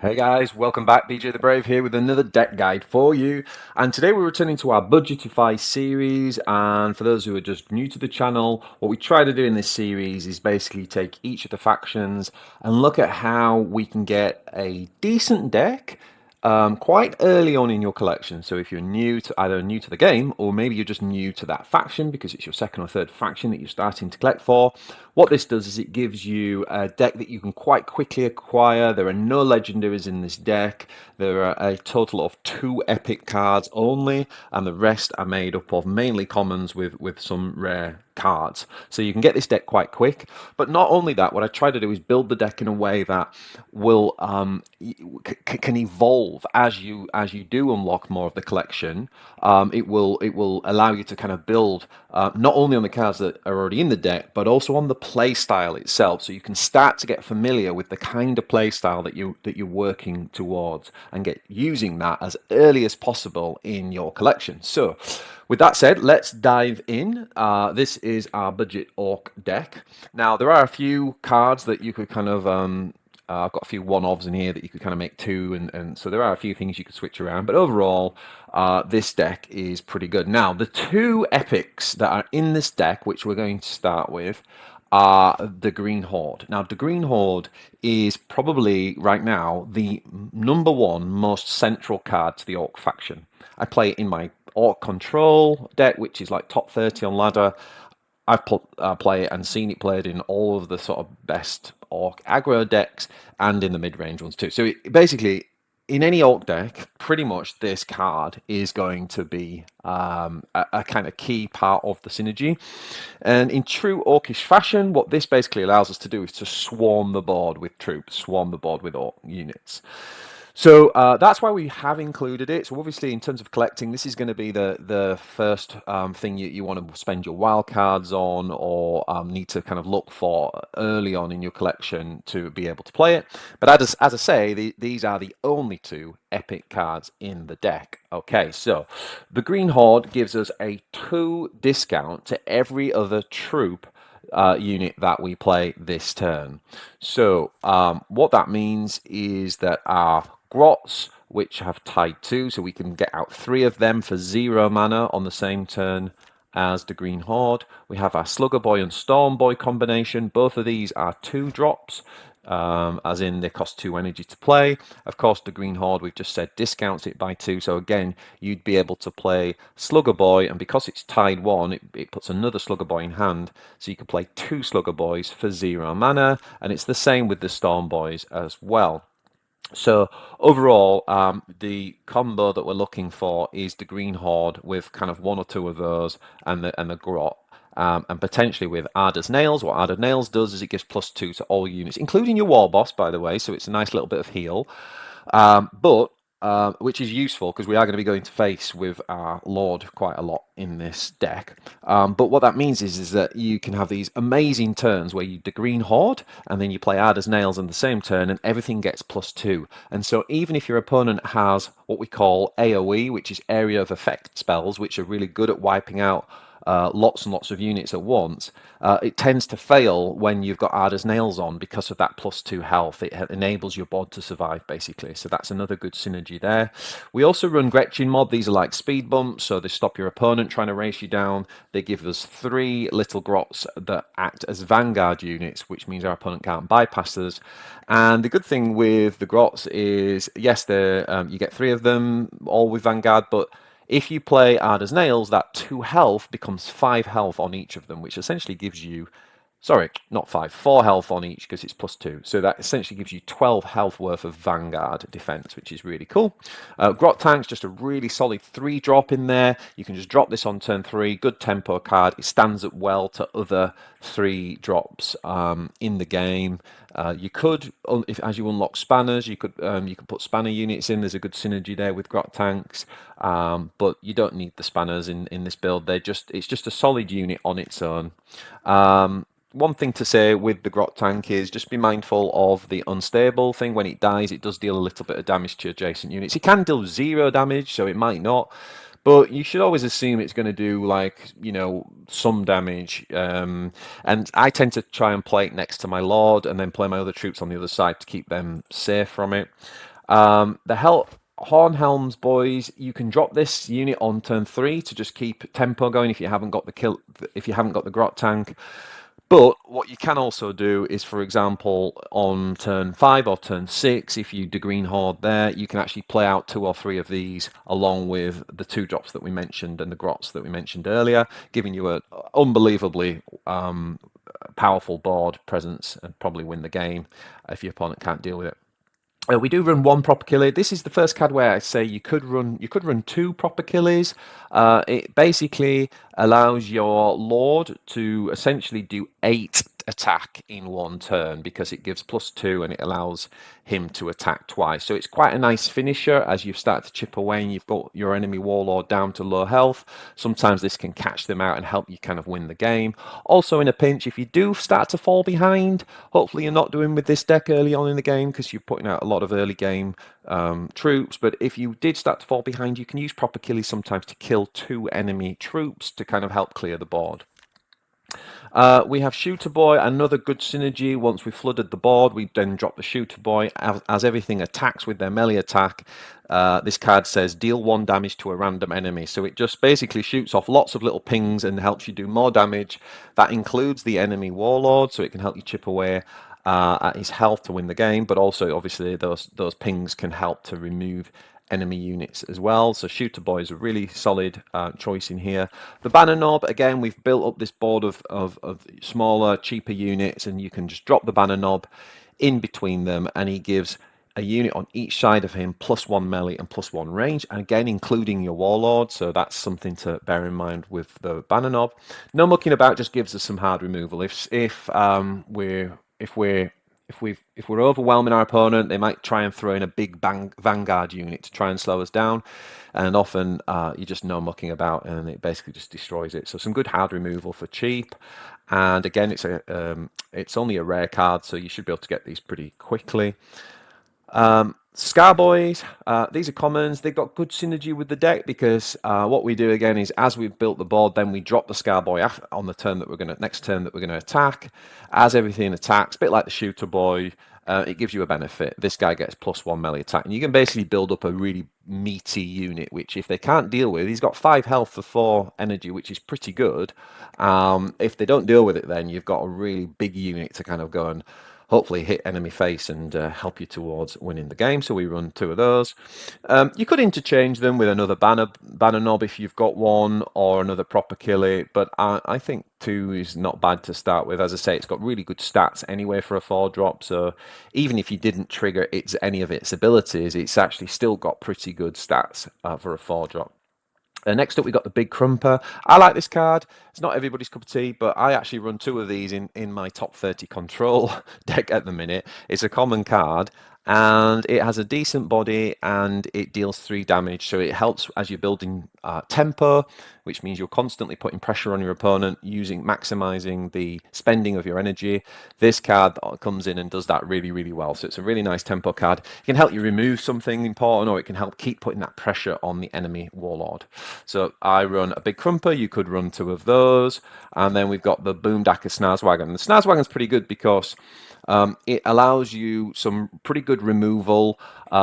Hey guys, welcome back. BJ the Brave here with another deck guide for you. And today we're returning to our Budget-ify series. And for those who are just new to the channel, what we try to do in this series is basically take each of the factions and look at how we can get a decent deck quite early on in your collection. So if you're new to either new to the game or maybe you're just new to that faction because it's your second or third faction that you're starting to collect for, what this does is it gives you a deck that you can quite quickly acquire. There are no legendaries in this deck. There are a total of 2 epic cards only, and the rest are made up of mainly commons with some rare cards. So you can get this deck quite quick. But not only that, what I try to do is build the deck in a way that will can evolve as you do unlock more of the collection. It will allow you to kind of build not only on the cards that are already in the deck, but also on the play style itself. So you can start to get familiar with the kind of play style that you're working towards and get using that as early as possible in your collection. So with that said, let's dive in. This is our budget orc deck. Now, there are a few cards that you could kind of I've got a few one-offs in here that you could kind of make 2, and so there are a few things you could switch around. But overall, this deck is pretty good. Now, the 2 epics that are in this deck, which we're going to start with, are the Green Horde. Now, the Green Horde is probably, right now, the #1 most central card to the Orc faction. I play it in my Orc Control deck, which is like top 30 on ladder. I've played it and seen it played in all of the sort of best Orc aggro decks and in the mid-range ones too. So basically, in any Orc deck, pretty much this card is going to be a kind of key part of the synergy. And in true Orcish fashion, what this basically allows us to do is to swarm the board with troops, swarm the board with Orc units. So that's why we have included it. So obviously, in terms of collecting, this is going to be the first thing you want to spend your wild cards on, or need to kind of look for early on in your collection to be able to play it. But as I say, these are the only 2 epic cards in the deck. Okay, so the Green Horde gives us a 2 discount to every other troop unit that we play this turn. So what that means is that our Grots, which have tied 2, so we can get out 3 of them for 0 mana on the same turn as the Green Horde. We have our Slugga Boy and Stormboy combination. Both of these are 2 drops, as in they cost 2 energy to play. Of course, the Green Horde, we've just said, discounts it by 2. So again, you'd be able to play Slugga Boy, and because it's tied 1, it puts another Slugga Boy in hand. So you can play 2 Slugga Boys for 0 mana, and it's the same with the Stormboys as well. So overall, the combo that we're looking for is the Green Horde with kind of 1 or 2 of those, and the Grot. And potentially with Ardor's Nails. What Ardor's Nails does is it gives +2 to all units, including your War Boss, by the way, so it's a nice little bit of heal. Which is useful because we are going to be going to face with our Lord quite a lot in this deck. But what that means is that you can have these amazing turns where you do Green Horde and then you play Ardor's Nails on the same turn and everything gets +2. And so even if your opponent has what we call AoE, which is Area of Effect spells, which are really good at wiping out lots and lots of units at once, it tends to fail when you've got Ardor's Nails on because of that +2 health. It enables your board to survive, basically. So that's another good synergy there. We also run Gretchin Mob. These are like speed bumps, so they stop your opponent trying to race you down. They give us 3 little Grots that act as Vanguard units, which means our opponent can't bypass us. And the good thing with the Grots is, yes, you get 3 of them, all with Vanguard, but if you play Ardor's Nails, that 2 health becomes 5 health on each of them, which essentially gives you, sorry, not 5, 4 health on each because it's +2. So that essentially gives you 12 health worth of Vanguard defense, which is really cool. Grot Tank's just a really solid 3 drop in there. You can just drop this on turn 3, good tempo card. It stands up well to other 3 drops in the game. You could, as you unlock spanners, you could put spanner units in. There's a good synergy there with Grot Tanks, but you don't need the spanners in this build. It's just a solid unit on its own. One thing to say with the Grot Tank is just be mindful of the unstable thing. When it dies, it does deal a little bit of damage to adjacent units. It can deal 0 damage, so it might not. But you should always assume it's going to do, like, you know, some damage. And I tend to try and play it next to my Lord and then play my other troops on the other side to keep them safe from it. The Hornhelmz Boys, you can drop this unit on turn 3 to just keep tempo going if you haven't got the Grot Tank. But what you can also do is, for example, on turn 5 or turn 6, if you do Green Horde there, you can actually play out 2 or 3 of these along with the 2 drops that we mentioned and the Grots that we mentioned earlier, giving you an unbelievably powerful board presence and probably win the game if your opponent can't deal with it. We do run 1 Proper Killy. This is the first card where I say you could run 2 Proper Killies. It basically allows your Lord to essentially do 8 attack in 1 turn because it gives +2 and it allows him to attack twice. So it's quite a nice finisher as you start to chip away and you've got your enemy Warlord down to low health. Sometimes this can catch them out and help you kind of win the game. Also in a pinch, if you do start to fall behind, hopefully you're not doing with this deck early on in the game because you're putting out a lot of early game troops, but if you did start to fall behind, you can use Proper Killy sometimes to kill 2 enemy troops to kind of help clear the board. We have Shoota Boy, another good synergy. Once we've flooded the board, we then drop the Shoota Boy. As everything attacks with their melee attack, this card says deal 1 damage to a random enemy. So it just basically shoots off lots of little pings and helps you do more damage. That includes the enemy Warlord, so it can help you chip away at his health to win the game, but also obviously those pings can help to remove enemy units as well. So Shoota Boy is a really solid choice in here. The Banner Nob, again, we've built up this board of smaller, cheaper units, and you can just drop the Banner Nob in between them, and he gives a unit on each side of him +1 melee and +1 range, and again including your Warlord, so that's something to bear in mind with the Banner Nob. No Mukkin About just gives us some hard removal. If we're overwhelming our opponent, they might try and throw in a big Vanguard unit to try and slow us down, and often you just No Mukkin About and it basically just destroys it. So some good hard removal for cheap, and again it's only a rare card, so you should be able to get these pretty quickly. Skarboys, these are commons. They've got good synergy with the deck because what we do again is as we've built the board, then we drop the Skarboy on the turn that next turn that we're gonna attack. As everything attacks, a bit like the Shoota Boy, it gives you a benefit. This guy gets +1 melee attack, and you can basically build up a really meaty unit. Which, if they can't deal with, he's got 5 health for 4 energy, which is pretty good. If they don't deal with it, then you've got a really big unit to kind of go and hopefully hit enemy face and help you towards winning the game. So we run 2 of those. You could interchange them with another Banner Nob if you've got one, or another Proper Killy, but I think 2 is not bad to start with. As I say, it's got really good stats anyway for a 4-drop, so even if you didn't trigger any of its abilities, it's actually still got pretty good stats for a 4-drop. Next up, we got the Big Krumpaz. I like this card. It's not everybody's cup of tea, but I actually run 2 of these in my top 30 control deck at the minute. It's a common card, and it has a decent body, and it deals 3 damage. So it helps as you're building tempo, which means you're constantly putting pressure on your opponent, maximizing the spending of your energy. This card comes in and does that really, really well. So it's a really nice tempo card. It can help you remove something important, or it can help keep putting that pressure on the enemy Warlord. So I run a Big Krumpaz. You could run 2 of those. And then we've got the Boomdakka Snazzwagon. The Snazzwagon's pretty good because it allows you some pretty good removal.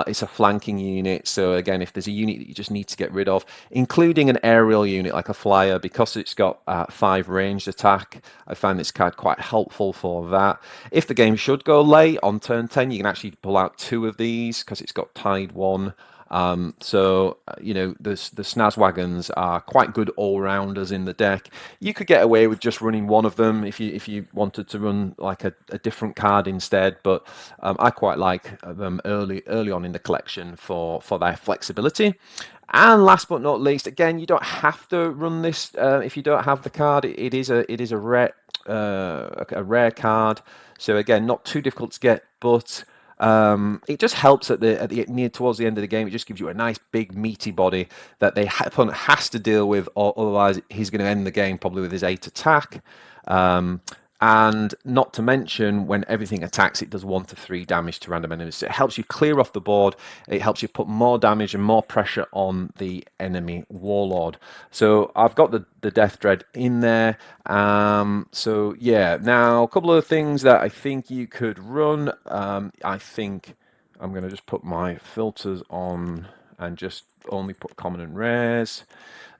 It's a flanking unit, so again, if there's a unit that you just need to get rid of, including an aerial unit like a flyer, because it's got 5 ranged attack, I find this card quite helpful for that. If the game should go late on turn 10, you can actually pull out 2 of these because it's got tied 1. You know, the Snazzwagons are quite good all-rounders in the deck. You could get away with just running 1 of them if you wanted to run like a different card instead, but I quite like them early on in the collection for their flexibility. And last but not least, again, you don't have to run this if you don't have the card. It is a rare card, so again, not too difficult to get, but it just helps at towards the end of the game. It just gives you a nice big meaty body that the opponent has to deal with, or otherwise he's going to end the game probably with his 8 attack. And not to mention, when everything attacks, it does 1 to 3 damage to random enemies. So it helps you clear off the board. It helps you put more damage and more pressure on the enemy Warlord. So I've got the Deff Dread in there. So yeah, now a couple of things that I think you could run. I think I'm going to just put my filters on and just only put common and rares.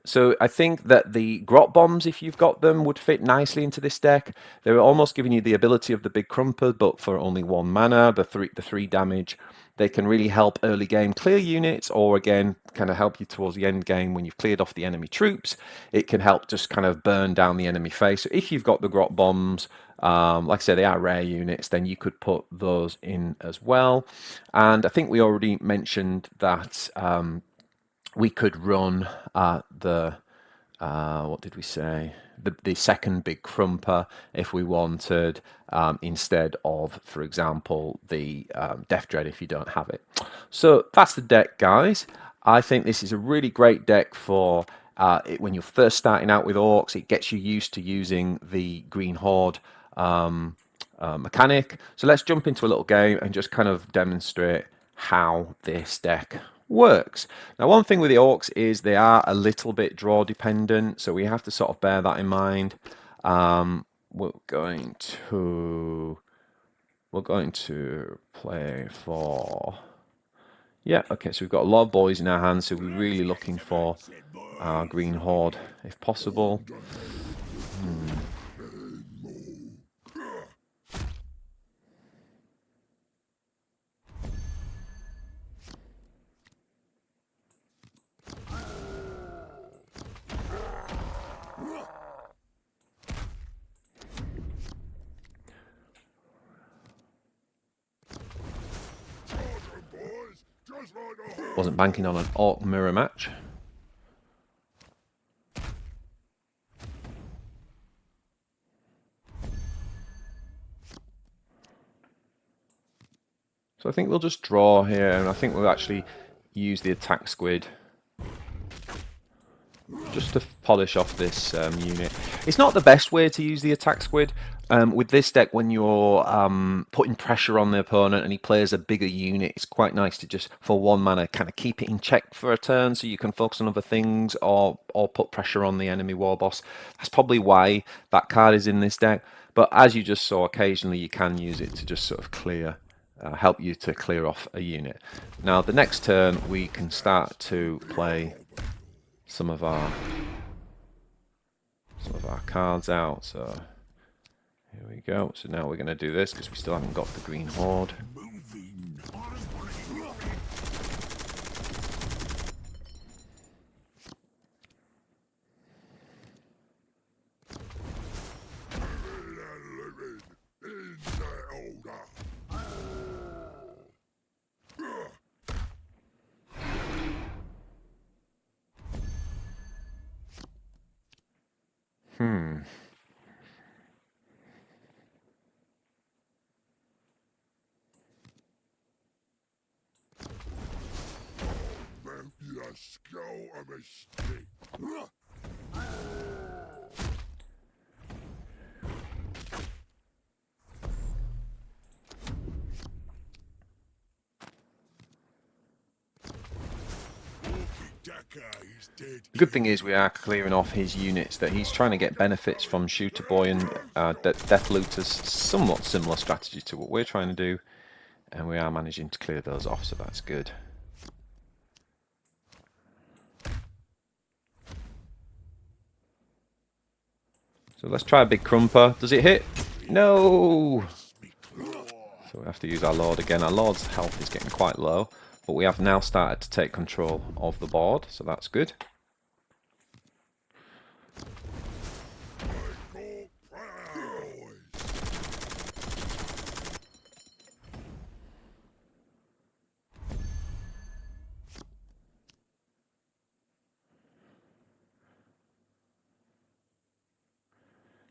So I think that the Grot bombs, if you've got them, would fit nicely into this deck. They're almost giving you the ability of the Big Krumpaz, but for only 1 mana, the three damage. They can really help early game clear units, or again, kind of help you towards the end game when you've cleared off the enemy troops. It can help just kind of burn down the enemy face. So if you've got the Grot bombs, like I said, they are rare units, then you could put those in as well. And I think we already mentioned that we could run what did we say? The second Big Krumpaz if we wanted, instead of, for example, the Deff Dread if you don't have it. So that's the deck, guys. I think this is a really great deck for when you're first starting out with Orcs. It gets you used to using the Green Horde mechanic. So let's jump into a little game and just kind of demonstrate how this deck works. Now, one thing with the Orcs is they are a little bit draw dependent, so we have to sort of bear that in mind. We're going to play for, yeah, okay, so we've got a lot of boys in our hands, so we're really looking for our Green Horde if possible. Wasn't banking on an Orc mirror match. So I think we'll just draw here, and I think we'll actually use the Attack Squig just to polish off this unit. It's not the best way to use the Attack Squig. With this deck, when you're putting pressure on the opponent and he plays a bigger unit, it's quite nice to just, for 1 mana, kind of keep it in check for a turn so you can focus on other things, or put pressure on the enemy war boss. That's probably why that card is in this deck. But as you just saw, occasionally you can use it to just sort of clear, help you to clear off a unit. Now, the next turn, we can start to play some of our cards out. So here we go. So now we're going to do this because we still haven't got the Green Horde. The good thing is we are clearing off his units that he's trying to get benefits from Shoota Boy and Death Looter's somewhat similar strategy to what we're trying to do, and we are managing to clear those off, so that's good. So let's try a Big Krumpaz. Does it hit? No! So we have to use our Lord again. Our Lord's health is getting quite low, but we have now started to take control of the board, so that's good.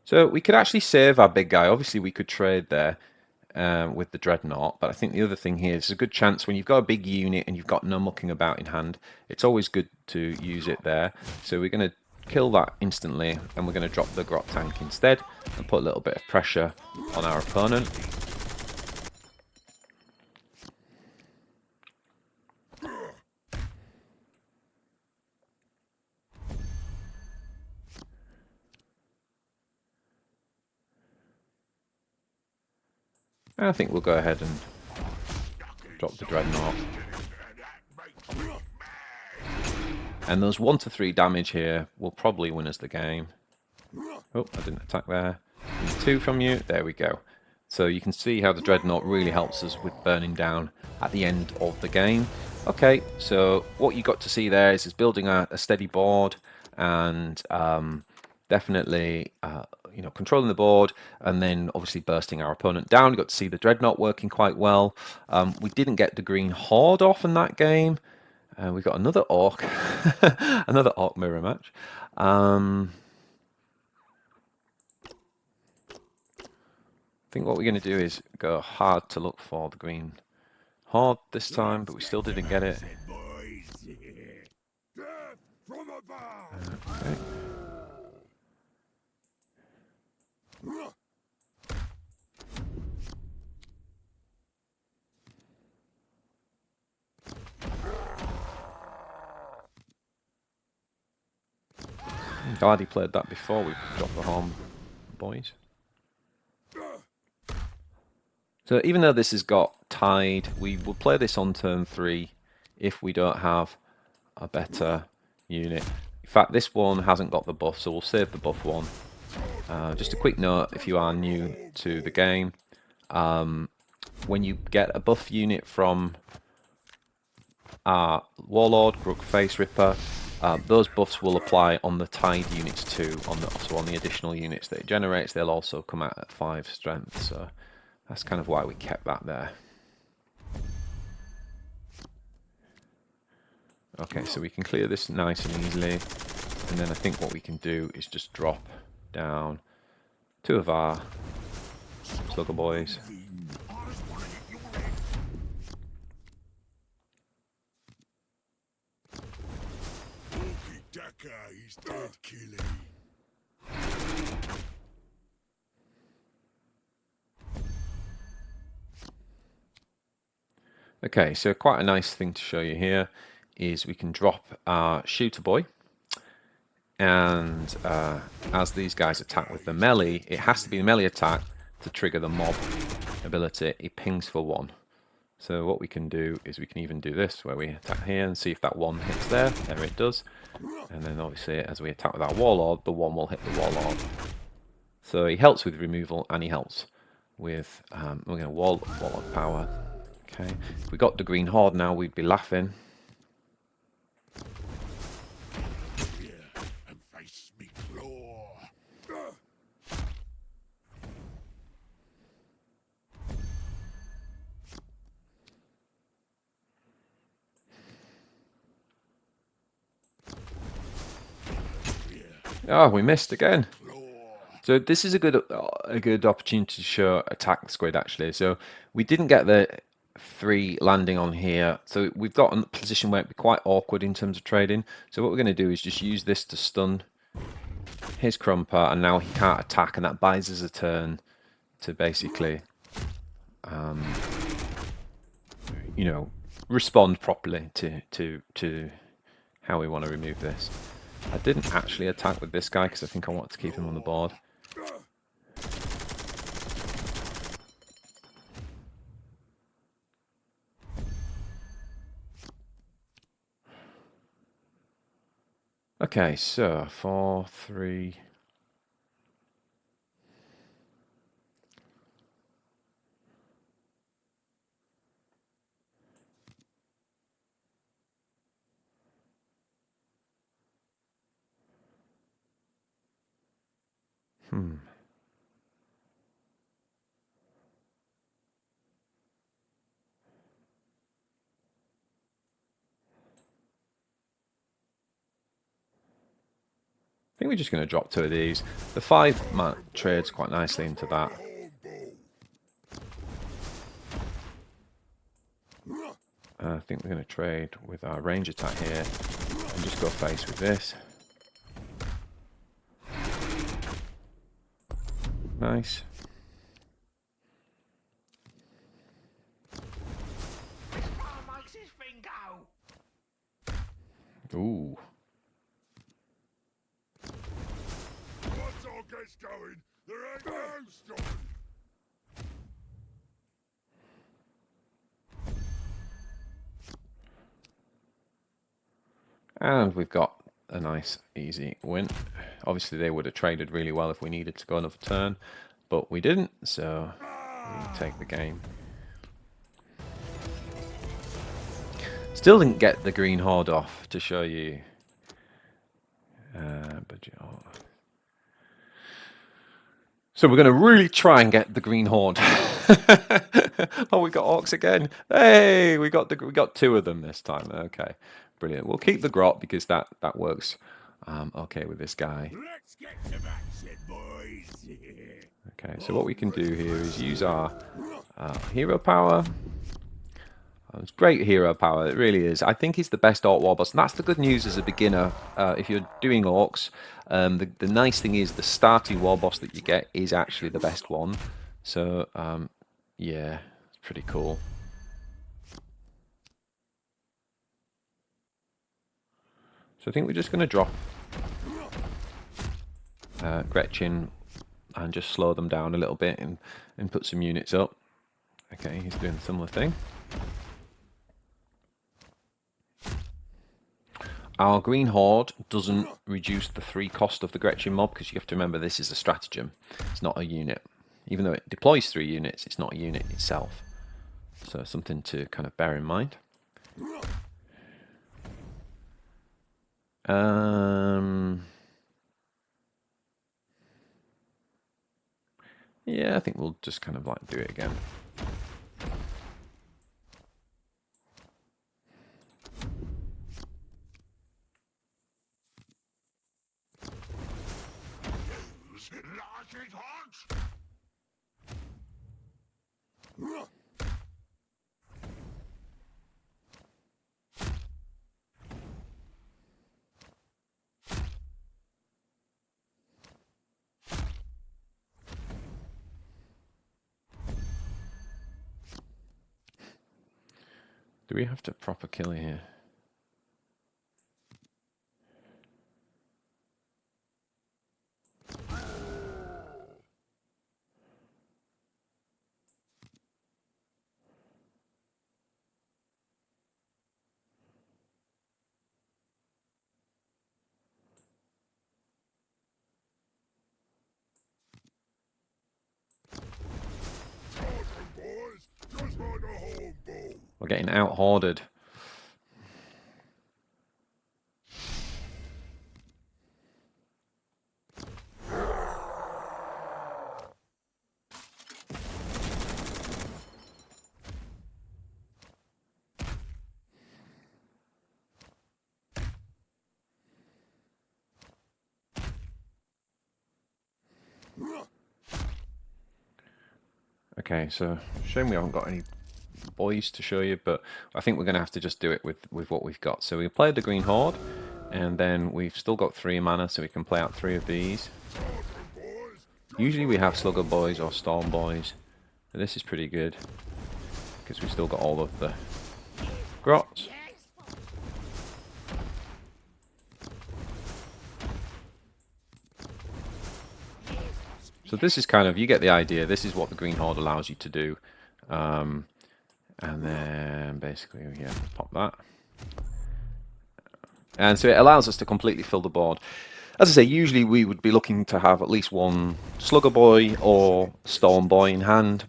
So we could actually save our big guy. Obviously, we could trade there with the Dreadnought, but I think the other thing here is a good chance when you've got a big unit and you've got No Mukkin About in hand, it's always good to use it there. So we're going to kill that instantly, and we're going to drop the Grot Tank instead and put a little bit of pressure on our opponent. I think we'll go ahead and drop the Dreadnought. And those 1 to 3 damage here will probably win us the game. Oh, I didn't attack there. 2 from you. There we go. So you can see how the Dreadnought really helps us with burning down at the end of the game. Okay, so what you got to see there is building a steady board and definitely you know, controlling the board and then obviously bursting our opponent down. You got to see the Dreadnought working quite well. We didn't get the Green Horde off in that game. We got another Orc, another Orc mirror match. I think what we're going to do is go hard to look for the Green Horde this time, but we still didn't get it. Okay. I'm glad he played that before we dropped the Hornhelmz Boys. So even though this has got tied, we will play this on turn 3 if we don't have a better unit. In fact, this one hasn't got the buff, so we'll save the buff one. Just a quick note, if you are new to the game, when you get a buff unit from Warlord, Grukk, Face-Rippa, those buffs will apply on the tied units too, so on the additional units that it generates, they'll also come out at 5 strength, so that's kind of why we kept that there. Okay, so we can clear this nice and easily, and then I think what we can do is just drop down 2 of our Slugga Boys. Okay, so quite a nice thing to show you here is we can drop our Shoota Boy, and as these guys attack with the melee, it has to be the melee attack to trigger the mob ability. It pings for 1. So what we can do is we can even do this, where we attack here and see if that 1 hits there. There it does. And then obviously as we attack with our Warlord, the 1 will hit the Warlord. So he helps with removal and he helps with we're going to Warlord power. Okay, if we got the Green Horde now, we'd be laughing. Oh, we missed again. So this is a good opportunity to show Attack Squig actually. So we didn't get the 3 landing on here, so we've got a position where it'd be quite awkward in terms of trading. So what we're going to do is just use this to stun his Krumpa, and now he can't attack, and that buys us a turn to basically, you know, respond properly to how we want to remove this. I didn't actually attack with this guy because I think I want to keep him on the board. Okay, so 4, 3. I think we're just going to drop 2 of these. The 5 trades quite nicely into that. I think we're going to trade with our range attack here and just go face with this. Nice. Ooh. Once all gets going, there ain't no stopping. And we've got a nice, easy win. Obviously, they would have traded really well if we needed to go another turn, but we didn't, so we take the game. Still didn't get the Green Horde off to show you. So we're going to really try and get the Green Horde. Oh, we got Orkz again. Hey, we got two of them this time. Okay, brilliant. We'll keep the Grot because that works okay with this guy. Let's get some action, boys. Okay, so what we can do here is use our hero power. It's great hero power, it really is. I think it's the best Orc War boss, and that's the good news as a beginner. If you're doing Orcs, the nice thing is the starting war boss that you get is actually the best one. So, yeah, it's pretty cool. So I think we're just going to drop Gretchin and just slow them down a little bit and put some units up. Okay, he's doing a similar thing. Our Green Horde doesn't reduce the 3 cost of the Gretchin Mob because you have to remember this is a stratagem. It's not a unit. Even though it deploys 3 units, it's not a unit itself. So something to kind of bear in mind. Yeah, I think we'll just kind of like do it again. Do we have to Proper Killy here? We're getting out-hoarded. Okay, so shame we haven't got any boys to show you, but I think we're going to have to just do it with what we've got. So we played the Green Horde, and then we've still got 3 mana, so we can play out 3 of these. Usually we have Slugga Boys or Stormboys, but this is pretty good because we've still got all of the Grots. So this is kind of, you get the idea, this is what the Green Horde allows you to do. And then basically, yeah, pop that. And so it allows us to completely fill the board. As I say, usually we would be looking to have at least one Slugga Boy or Stormboy in hand.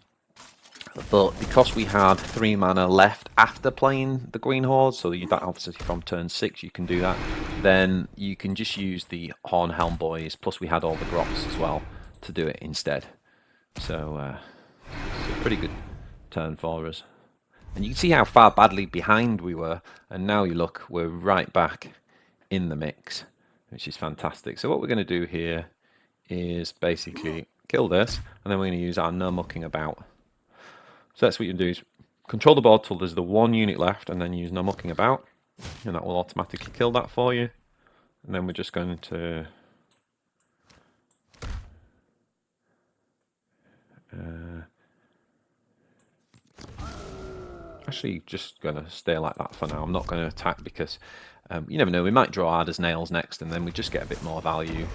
But because we had 3 mana left after playing the Green Horde, so that obviously from turn 6 you can do that, then you can just use the Hornhelmz Boys, plus we had all the Grots as well to do it instead. So it's a pretty good turn for us. And you can see how far badly behind we were, and now you look, we're right back in the mix, which is fantastic. So what we're going to do here is basically kill this, and then we're going to use our No Mukkin About. So that's what you do, is control the board till there's the 1 unit left, and then use No Mukkin About, and that will automatically kill that for you. And then we're just going to actually just going to stay like that for now. I'm not going to attack because you never know, we might draw hard as nails next, and then we just get a bit more value.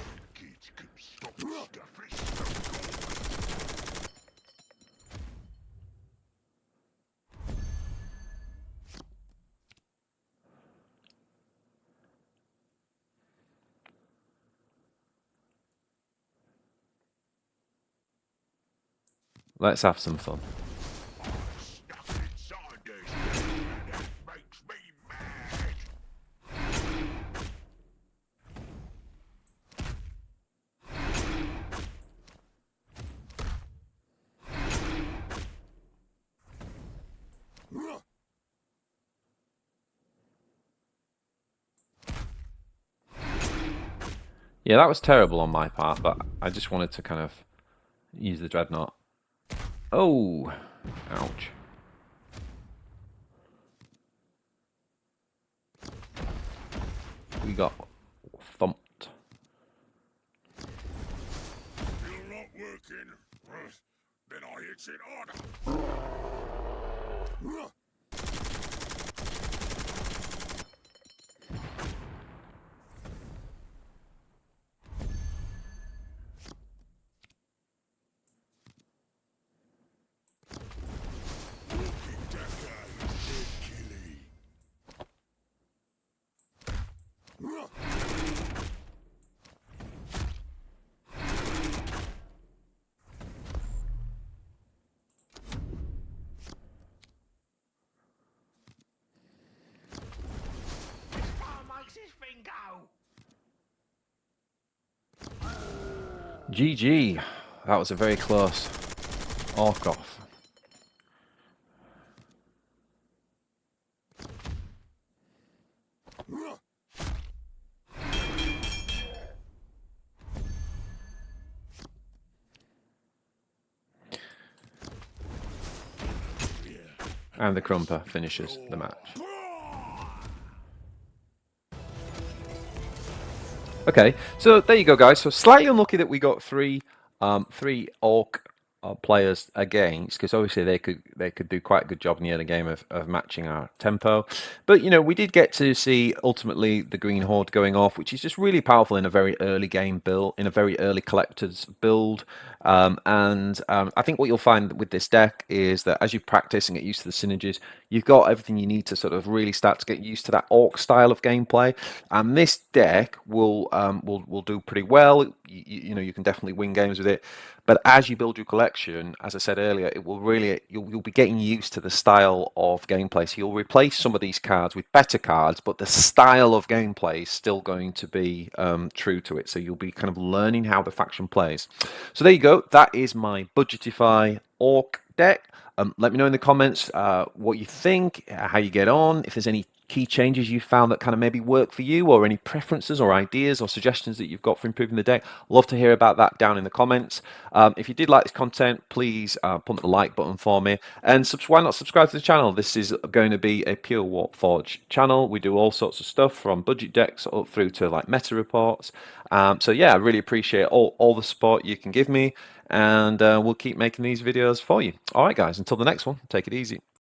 Let's have some fun. Stuck inside this thing and it makes me mad. Yeah, that was terrible on my part, but I just wanted to kind of use the dreadnought. Oh, ouch. We got thumped. You're not working. Then I hits it harder. Boomdakka Killy. GG. That was a very close orc off. And the Krumpa finishes the match. Okay, so there you go, guys. So slightly unlucky that we got three orc players against, because obviously they could do quite a good job in the early game of matching our tempo. But you know, we did get to see ultimately the Green Horde going off, which is just really powerful in a very early game build, in a very early collector's build. I think what you'll find with this deck is that as you practice and get used to the synergies, you've got everything you need to sort of really start to get used to that orc style of gameplay. And this deck will do pretty well. You know, you can definitely win games with it. But as you build your collection, as I said earlier, it will really you'll be getting used to the style of gameplay. So you'll replace some of these cards with better cards, but the style of gameplay is still going to be true to it. So you'll be kind of learning how the faction plays. So there you go. That is my Budget-ify Ork deck. Let me know in the comments what you think, how you get on, if there's any key changes you found that kind of maybe work for you, or any preferences or ideas or suggestions that you've got for improving the deck. Love to hear about that down in the comments. If you did like this content, please pump the like button for me, and why not subscribe to the channel? This is going to be a pure Warpforge channel. We do all sorts of stuff from budget decks up through to like meta reports. So yeah, I really appreciate all the support you can give me, and we'll keep making these videos for you. All right, guys, until the next one, take it easy.